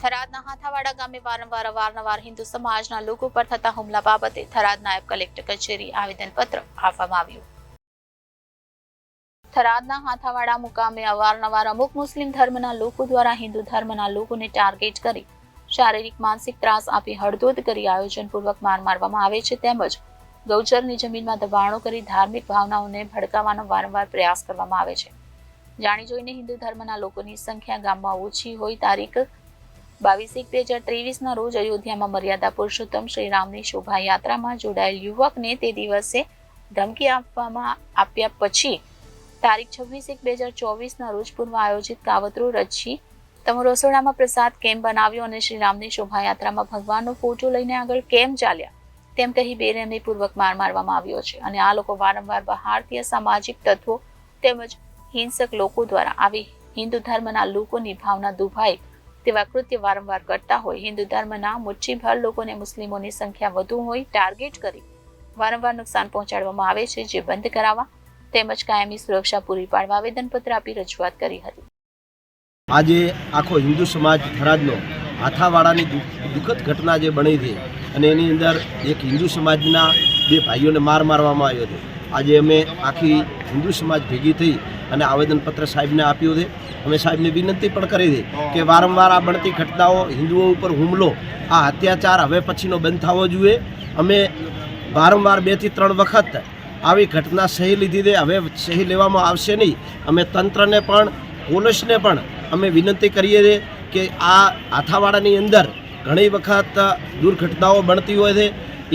થરાદના હાથાવાડા ગામે વારંવાર અવારનવાર હિન્દુ સમાજના લોકો પર થતા હુમલા બાબતે થરાદ નાયબ કલેક્ટર કચેરી આવેદનપત્ર આપવામાં આવ્યું। થરાદના હાથાવાડા મુકામે અવારનવાર અમુક મુસ્લિમ ધર્મના લોકો દ્વારા હિન્દુ ધર્મના લોકોને ટાર્ગેટ કરી શારીરિક માનસિક ત્રાસ આપી હળદોદ કરી આયોજનપૂર્વક માર મારવામાં આવે છે, તેમજ ગૌચરની જમીનમાં દબાણો કરી ધાર્મિક ભાવનાઓને ભડકાવવાનો વારંવાર પ્રયાસ કરવામાં આવે છે। જાણી જોઈને હિન્દુ ધર્મના લોકોની સંખ્યા ગામમાં ઓછી હોય તારીખ 22/1/2023 રોજ અયોધ્યામાં મર્યાદા પુરુષોત્તમ શ્રીરામની શોભાયાત્રામાં જોડાયેલ યુવકને તે દિવસે ધમકી આપ્યા પછી તારીખ 26/1/2024 રોજ પૂર્વ આયોજિત કાવતરું રચી તમો રસોડામાં પ્રસાદ કેમ્પ બનાવ્યો અને શ્રીરામની શોભાયાત્રામાં ભગવાનનો ફોટો લઈને આગળ કેમ ચાલ્યા તેમ કહી બેરહેમીપૂર્વક માર મારવામાં આવ્યો છે અને આ લોકો વારંવાર ભારતીય સામાજિક તત્વો તેમજ હિંસક લોકો દ્વારા આવી હિન્દુ ધર્મના લોકોની ભાવના દુભાય તેવા કૃત્ય વારંવાર કરતા હોય હિન્દુ ધર્મના મુઠ્ઠીભર લોકોને મુસ્લિમોની સંખ્યા વધુ હોય ટાર્ગેટ કરી વારંવાર નુકસાન પહોંચાડવામાં આવે છે, જે બંધ કરાવવા તેમજ કાયમી સુરક્ષા પૂરી પાડવા આવેદનપત્ર આપી રજૂઆત કરી હતી। આજે આખો હિન્દુ સમાજ થરાદનો હાથાવાડાની દુઃખદ ઘટના જે બની હતી અને એની અંદર એક હિન્દુ સમાજના બે ભાઈઓને મારવામાં આવ્યો હતો। આજે અમે આખી હિન્દુ સમાજ ભેગી થઈ અને આવેદનપત્ર સાહેબને આપ્યું છે। અમે સાહેબને વિનંતી પણ કરી હતી કે વારંવાર આ બનતી ઘટનાઓ હિન્દુઓ ઉપર હુમલો આ અત્યાચાર હવે પછીનો બંધ થવો જોઈએ। અમે વારંવાર 2 થી 3 વખત આવી ઘટના સહી લીધી છે, હવે સહી લેવામાં આવશે નહીં। અમે તંત્રને પણ પોલીસને પણ અમે વિનંતી કરીએ છીએ કે આ હાથાવાડાની અંદર ઘણી વખત દુર્ઘટનાઓ બનતી હોય છે,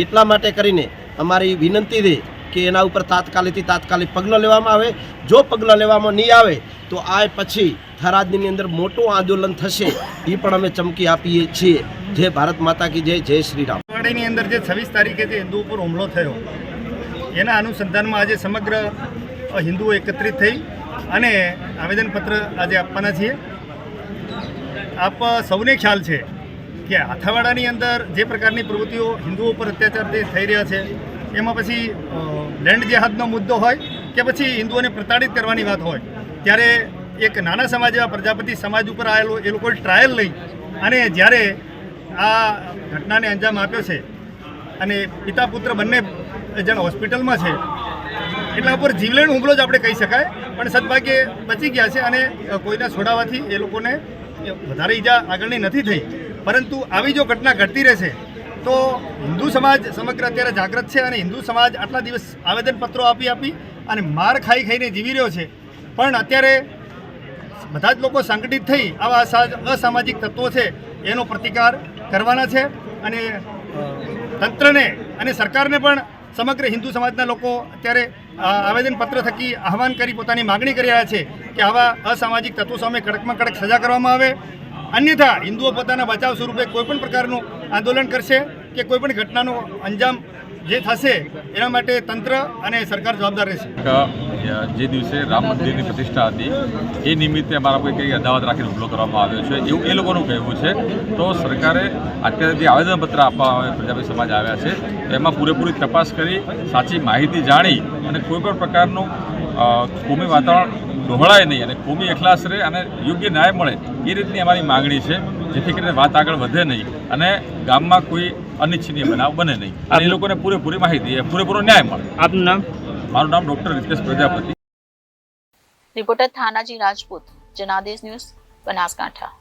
એટલા માટે કરીને અમારી વિનંતી છે કે એના ઉપર તાત્કાલિક પગલાં લેવામાં આવે। જો પગલાં લેવામાં નહીં આવે તો આ પછી થરાદની અંદર મોટું આંદોલન થશે, એ પણ અમે ચમકી આપીએ છીએ। જય ભારત માતા કી જય, જય શ્રી રામ। હાથાવાડાની અંદર જે 26 તારીખે જે હિન્દુ ઉપર હુમલો થયો એના અનુસંધાનમાં આજે સમગ્ર હિન્દુઓ એકત્રિત થઈ અને આવેદનપત્ર આજે આપવાના છીએ। આપ સૌને ખ્યાલ છે કે હાથાવાડાની અંદર જે પ્રકારની પ્રવૃત્તિઓ હિન્દુઓ પર અત્યાચાર જે થઈ રહ્યા છે એમાં પછી લેન્ડ જેહાદનો મુદ્દો હોય કે પછી હિન્દુઓને પ્રતાડિત કરવાની વાત હોય, ત્યારે એક નાના સમાજ એવા પ્રજાપતિ સમાજ ઉપર આવેલો એ લોકોએ ટ્રાયલ લઈ અને જ્યારે આ ઘટનાને અંજામ આપ્યો છે અને પિતા પુત્ર બંને જણ હોસ્પિટલમાં છે, એટલા ઉપર જીવલેણ હુમલો જ આપણે કહી શકાય, પણ સદભાગ્યે બચી ગયા છે અને કોઈના છોડાવવાથી એ લોકોને વધારે ઈજા આગળની નથી થઈ। પરંતુ આવી જો ઘટના ઘટતી રહેશે તો હિન્દુ સમાજ સમગ્ર અત્યારે જાગૃત છે અને હિન્દુ સમાજ આટલા દિવસ આવેદનપત્રો આપી અને માર ખાઈને જીવી રહ્યો છે, પણ અત્યારે બધા જ લોકો સંગઠિત થઈ આવા અસામાજિક તત્વો છે એનો પ્રતિકાર કરવાના છે અને તંત્રને અને સરકારને પણ સમગ્ર હિન્દુ સમાજના લોકો અત્યારે આવેદનપત્ર થકી આહવાન કરી પોતાની માગણી કરી રહ્યા છે કે આવા અસામાજિક તત્વો સામે કડકમાં કડક સજા કરવામાં આવે, અન્યથા હિન્દુઓ પોતાના બચાવ સ્વરૂપે કોઈપણ પ્રકારનું આંદોલન કરશે કે કોઈપણ ઘટનાનો અંજામ જે થશે એના માટે તંત્ર અને સરકાર જવાબદાર રહેશે। જે દિવસે રામ મંદિરની પ્રતિષ્ઠા હતી એ નિમિત્તે અમારા કોઈ કંઈ અદાવત રાખીને હુમલો કરવામાં આવ્યો છે એવું એ લોકોનું કહેવું છે। તો સરકારે અત્યારે જે આવેદનપત્ર આપવા પ્રજાપતિ સમાજ આવ્યા છે એમાં પૂરેપૂરી તપાસ કરી સાચી માહિતી જાણી અને કોઈપણ પ્રકારનું કોમી વાતાવરણ ડહોળાય નહીં અને કોમી એખલાસ રહે અને યોગ્ય ન્યાય મળે એ રીતની અમારી માગણી છે, જેથી કરીને વાત આગળ વધે નહીં અને ગામમાં કોઈ અનિચ્છનીય બનાવ બને નહીં અને એ લોકોને પૂરેપૂરી માહિતી પૂરેપૂરો ન્યાય મળે। આપનું નામ? મારું નામ doctor Ritesh Prajapati. Reporter Thanaji Rajput, Janadesh news, Banaskantha.